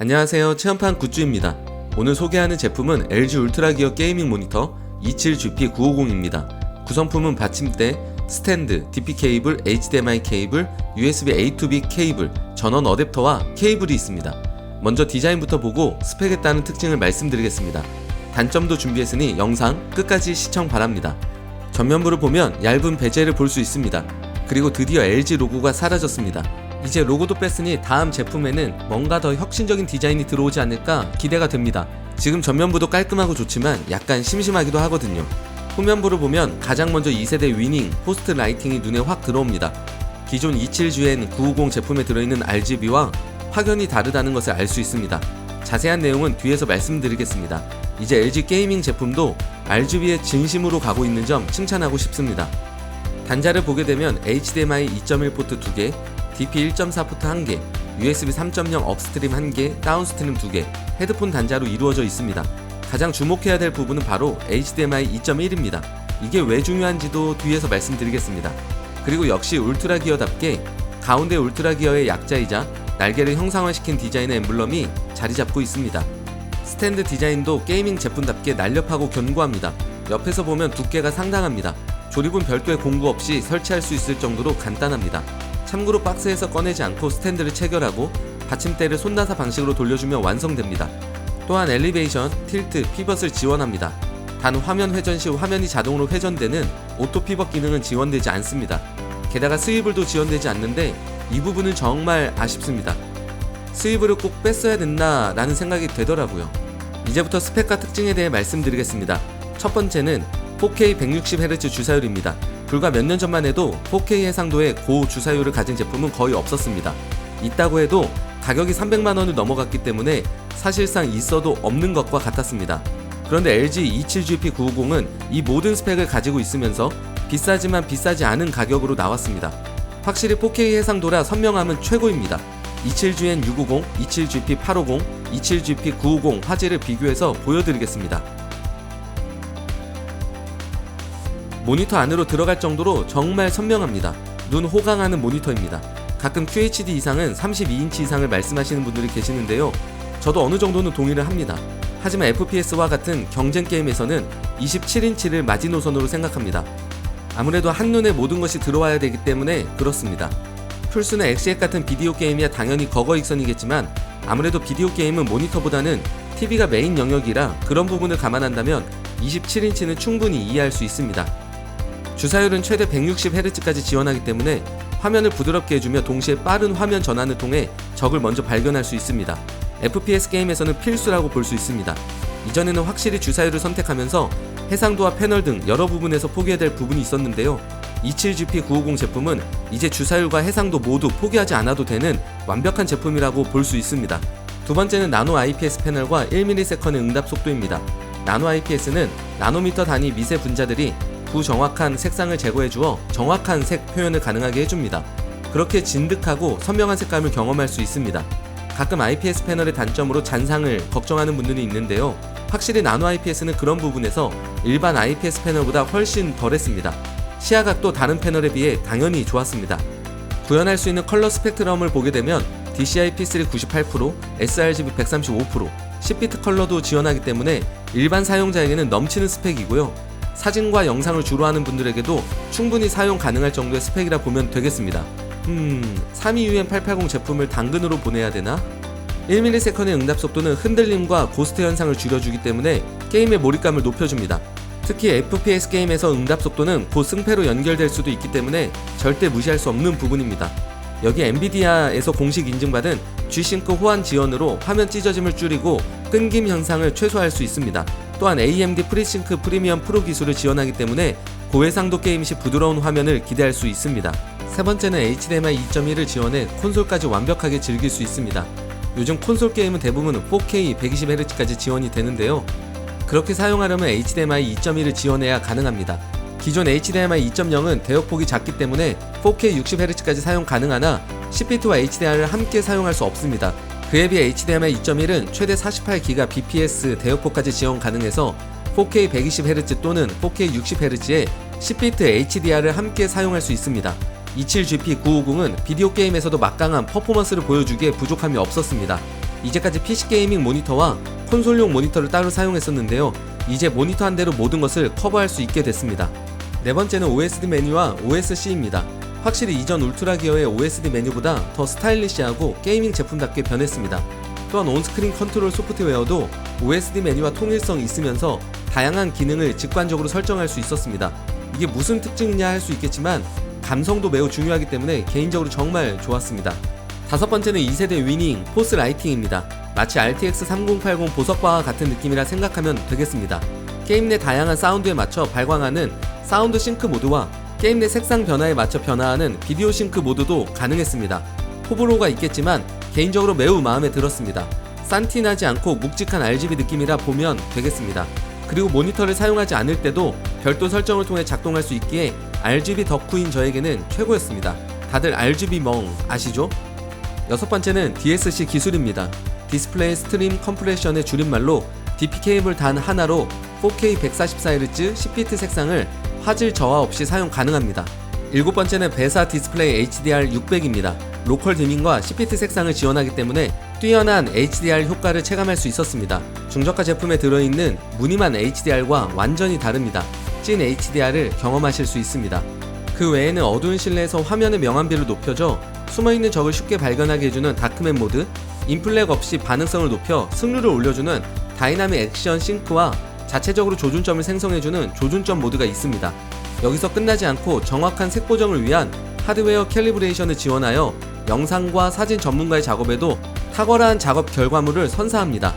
안녕하세요, 체험판 굿즈입니다. 오늘 소개하는 제품은 LG 울트라 기어 게이밍 모니터 27GP950입니다. 구성품은 받침대, 스탠드, DP 케이블, HDMI 케이블, USB A to B 케이블, 전원 어댑터와 케이블이 있습니다. 먼저 디자인부터 보고 스펙에 따른 특징을 말씀드리겠습니다. 단점도 준비했으니 영상 끝까지 시청 바랍니다. 전면부를 보면 얇은 베젤을 볼 수 있습니다. 그리고 드디어 LG 로고가 사라졌습니다. 이제 로고도 뺐으니 다음 제품에는 뭔가 더 혁신적인 디자인이 들어오지 않을까 기대가 됩니다. 지금 전면부도 깔끔하고 좋지만 약간 심심하기도 하거든요. 후면부를 보면 가장 먼저 2세대 위닝, 포스트 라이팅이 눈에 확 들어옵니다. 기존 27GN 950 제품에 들어있는 RGB와 확연히 다르다는 것을 알 수 있습니다. 자세한 내용은 뒤에서 말씀드리겠습니다. 이제 LG 게이밍 제품도 RGB에 진심으로 가고 있는 점 칭찬하고 싶습니다. 단자를 보게 되면 HDMI 2.1 포트 2개, DP 1.4 포트 1개, USB 3.0 업스트림 1개, 다운스트림 2개, 헤드폰 단자로 이루어져 있습니다. 가장 주목해야 될 부분은 바로 HDMI 2.1입니다. 이게 왜 중요한지도 뒤에서 말씀드리겠습니다. 그리고 역시 울트라 기어답게 가운데 울트라 기어의 약자이자 날개를 형상화시킨 디자인의 엠블럼이 자리 잡고 있습니다. 스탠드 디자인도 게이밍 제품답게 날렵하고 견고합니다. 옆에서 보면 두께가 상당합니다. 조립은 별도의 공구 없이 설치할 수 있을 정도로 간단합니다. 참고로 박스에서 꺼내지 않고 스탠드를 체결하고 받침대를 손나사 방식으로 돌려주면 완성됩니다. 또한 엘리베이션, 틸트, 피벗을 지원합니다. 단 화면 회전 시 화면이 자동으로 회전되는 오토 피벗 기능은 지원되지 않습니다. 게다가 스위블도 지원되지 않는데 이 부분은 정말 아쉽습니다. 스위블을 꼭 뺐어야 됐나 라는 생각이 되더라고요. 이제부터 스펙과 특징에 대해 말씀드리겠습니다. 첫 번째는 4K 160Hz 주사율입니다. 불과 몇 년 전만 해도 4K 해상도의 고 주사율을 가진 제품은 거의 없었습니다. 있다고 해도 가격이 300만원을 넘어갔기 때문에 사실상 있어도 없는 것과 같았습니다. 그런데 LG 27GP950은 이 모든 스펙을 가지고 있으면서 비싸지만 비싸지 않은 가격으로 나왔습니다. 확실히 4K 해상도라 선명함은 최고입니다. 27GN 650, 27GP 850, 27GP 950 화질을 비교해서 보여드리겠습니다. 모니터 안으로 들어갈 정도로 정말 선명합니다. 눈 호강하는 모니터입니다. 가끔 QHD 이상은 32인치 이상을 말씀하시는 분들이 계시는데요. 저도 어느 정도는 동의를 합니다. 하지만 FPS와 같은 경쟁 게임에서는 27인치를 마지노선으로 생각합니다. 아무래도 한눈에 모든 것이 들어와야 되기 때문에 그렇습니다. 플스나 엑시엑 같은 비디오 게임이야 당연히 거거익선이겠지만 아무래도 비디오 게임은 모니터보다는 TV가 메인 영역이라 그런 부분을 감안한다면 27인치는 충분히 이해할 수 있습니다. 주사율은 최대 160Hz까지 지원하기 때문에 화면을 부드럽게 해주며 동시에 빠른 화면 전환을 통해 적을 먼저 발견할 수 있습니다. FPS 게임에서는 필수라고 볼 수 있습니다. 이전에는 확실히 주사율을 선택하면서 해상도와 패널 등 여러 부분에서 포기해야 될 부분이 있었는데요. 27GP950 제품은 이제 주사율과 해상도 모두 포기하지 않아도 되는 완벽한 제품이라고 볼 수 있습니다. 두 번째는 나노 IPS 패널과 1ms 응답 속도입니다. 나노 IPS는 나노미터 단위 미세 분자들이 부정확한 색상을 제거해 주어 정확한 색 표현을 가능하게 해줍니다. 그렇게 진득하고 선명한 색감을 경험할 수 있습니다. 가끔 IPS 패널의 단점으로 잔상을 걱정하는 분들이 있는데요. 확실히 나노 IPS는 그런 부분에서 일반 IPS 패널보다 훨씬 덜했습니다. 시야각도 다른 패널에 비해 당연히 좋았습니다. 구현할 수 있는 컬러 스펙트럼을 보게 되면 DCI P3 98%, sRGB 135%, 10비트 컬러도 지원하기 때문에 일반 사용자에게는 넘치는 스펙이고요. 사진과 영상을 주로 하는 분들에게도 충분히 사용 가능할 정도의 스펙이라 보면 되겠습니다. 32UM880 제품을 당근으로 보내야 되나? 1ms의 응답 속도는 흔들림과 고스트 현상을 줄여주기 때문에 게임의 몰입감을 높여줍니다. 특히 FPS 게임에서 응답 속도는 곧 승패로 연결될 수도 있기 때문에 절대 무시할 수 없는 부분입니다. 여기 엔비디아에서 공식 인증받은 G-Sync 호환 지원으로 화면 찢어짐을 줄이고 끊김 현상을 최소화할 수 있습니다. 또한 AMD FreeSync 프리미엄 프로 기술을 지원하기 때문에 고해상도 게임 시 부드러운 화면을 기대할 수 있습니다. 세 번째는 HDMI 2.1을 지원해 콘솔까지 완벽하게 즐길 수 있습니다. 요즘 콘솔 게임은 대부분 4K 120Hz까지 지원이 되는데요. 그렇게 사용하려면 HDMI 2.1을 지원해야 가능합니다. 기존 HDMI 2.0은 대역폭이 작기 때문에 4K 60Hz까지 사용 가능하나 10비트와 HDR을 함께 사용할 수 없습니다. 그에 비해 HDMI 2.1은 최대 48GBps 대역폭까지 지원 가능해서 4K 120Hz 또는 4K 60Hz에 10비트 HDR을 함께 사용할 수 있습니다. 27GP950은 비디오 게임에서도 막강한 퍼포먼스를 보여주기에 부족함이 없었습니다. 이제까지 PC 게이밍 모니터와 콘솔용 모니터를 따로 사용했었는데요. 이제 모니터 한 대로 모든 것을 커버할 수 있게 됐습니다. 네 번째는 OSD 메뉴와 OSC입니다. 확실히 이전 울트라 기어의 OSD 메뉴보다 더 스타일리시하고 게이밍 제품답게 변했습니다. 또한 온스크린 컨트롤 소프트웨어도 OSD 메뉴와 통일성이 있으면서 다양한 기능을 직관적으로 설정할 수 있었습니다. 이게 무슨 특징이냐 할 수 있겠지만 감성도 매우 중요하기 때문에 개인적으로 정말 좋았습니다. 다섯 번째는 2세대 위닝 포스 라이팅입니다. 마치 RTX 3080 보석바와 같은 느낌이라 생각하면 되겠습니다. 게임 내 다양한 사운드에 맞춰 발광하는 사운드 싱크 모드와 게임 내 색상 변화에 맞춰 변화하는 비디오 싱크 모드도 가능했습니다. 호불호가 있겠지만 개인적으로 매우 마음에 들었습니다. 산티나지 않고 묵직한 RGB 느낌이라 보면 되겠습니다. 그리고 모니터를 사용하지 않을 때도 별도 설정을 통해 작동할 수 있기에 RGB 덕후인 저에게는 최고였습니다. 다들 RGB 멍 아시죠? 여섯 번째는 DSC 기술입니다. 디스플레이 스트림 컴프레션의 줄임말로 DP 케이블 단 하나로 4K 144Hz 10비트 색상을 화질 저하 없이 사용 가능합니다. 일곱 번째는 베사 디스플레이 HDR 600입니다. 로컬 디밍과 10비트 색상을 지원하기 때문에 뛰어난 HDR 효과를 체감할 수 있었습니다. 중저가 제품에 들어있는 무늬만 HDR과 완전히 다릅니다. 찐 HDR을 경험하실 수 있습니다. 그 외에는 어두운 실내에서 화면의 명암비를 높여줘 숨어있는 적을 쉽게 발견하게 해주는 다크맨 모드, 인플렉 없이 반응성을 높여 승률을 올려주는 다이나믹 액션 싱크와 자체적으로 조준점을 생성해주는 조준점 모드가 있습니다. 여기서 끝나지 않고 정확한 색 보정을 위한 하드웨어 캘리브레이션을 지원하여 영상과 사진 전문가의 작업에도 탁월한 작업 결과물을 선사합니다.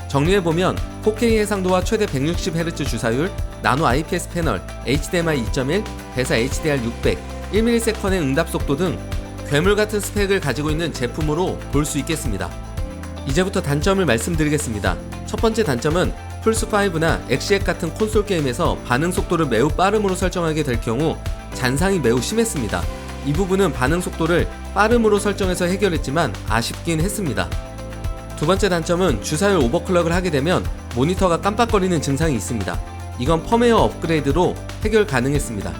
정리해보면 4K 해상도와 최대 160Hz 주사율, 나노 IPS 패널, HDMI 2.1, 베사 HDR 600, 1ms의 응답 속도 등 괴물같은 스펙을 가지고 있는 제품으로 볼 수 있겠습니다. 이제부터 단점을 말씀드리겠습니다. 첫 번째 단점은 플스5나 엑시엑 같은 콘솔 게임에서 반응 속도를 매우 빠름으로 설정하게 될 경우 잔상이 매우 심했습니다. 이 부분은 반응 속도를 빠름으로 설정해서 해결했지만 아쉽긴 했습니다. 두 번째 단점은 주사율 오버클럭을 하게 되면 모니터가 깜빡거리는 증상이 있습니다. 이건 펌웨어 업그레이드로 해결 가능했습니다.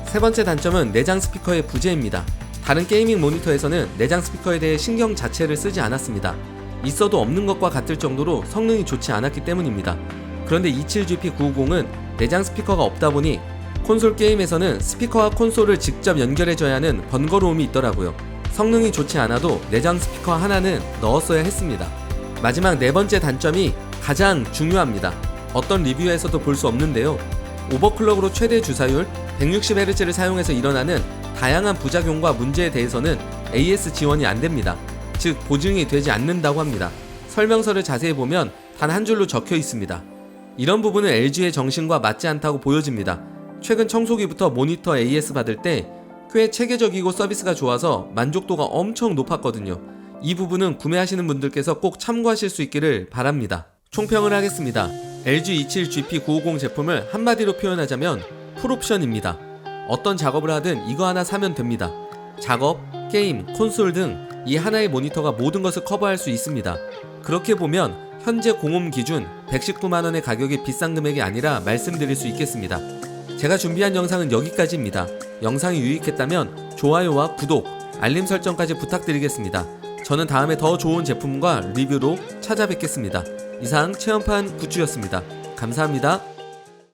세 번째 단점은 내장 스피커의 부재입니다. 다른 게이밍 모니터에서는 내장 스피커에 대해 신경 자체를 쓰지 않았습니다. 있어도 없는 것과 같을 정도로 성능이 좋지 않았기 때문입니다. 그런데 27GP950은 내장 스피커가 없다 보니 콘솔 게임에서는 스피커와 콘솔을 직접 연결해줘야 하는 번거로움이 있더라고요. 성능이 좋지 않아도 내장 스피커 하나는 넣었어야 했습니다. 마지막 네 번째 단점이 가장 중요합니다. 어떤 리뷰에서도 볼 수 없는데요. 오버클럭으로 최대 주사율 160Hz를 사용해서 일어나는 다양한 부작용과 문제에 대해서는 AS 지원이 안됩니다. 즉 보증이 되지 않는다고 합니다. 설명서를 자세히 보면 단 한 줄로 적혀 있습니다. 이런 부분은 LG의 정신과 맞지 않다고 보여집니다. 최근 청소기부터 모니터 AS 받을 때 꽤 체계적이고 서비스가 좋아서 만족도가 엄청 높았거든요. 이 부분은 구매하시는 분들께서 꼭 참고하실 수 있기를 바랍니다. 총평을 하겠습니다. LG 27GP950 제품을 한마디로 표현하자면 풀옵션입니다. 어떤 작업을 하든 이거 하나 사면 됩니다. 작업, 게임, 콘솔 등 이 하나의 모니터가 모든 것을 커버할 수 있습니다. 그렇게 보면 현재 공홈 기준 119만원의 가격이 비싼 금액이 아니라 말씀드릴 수 있겠습니다. 제가 준비한 영상은 여기까지입니다. 영상이 유익했다면 좋아요와 구독, 알림 설정까지 부탁드리겠습니다. 저는 다음에 더 좋은 제품과 리뷰로 찾아뵙겠습니다. 이상 체험판 굿즈였습니다. 감사합니다.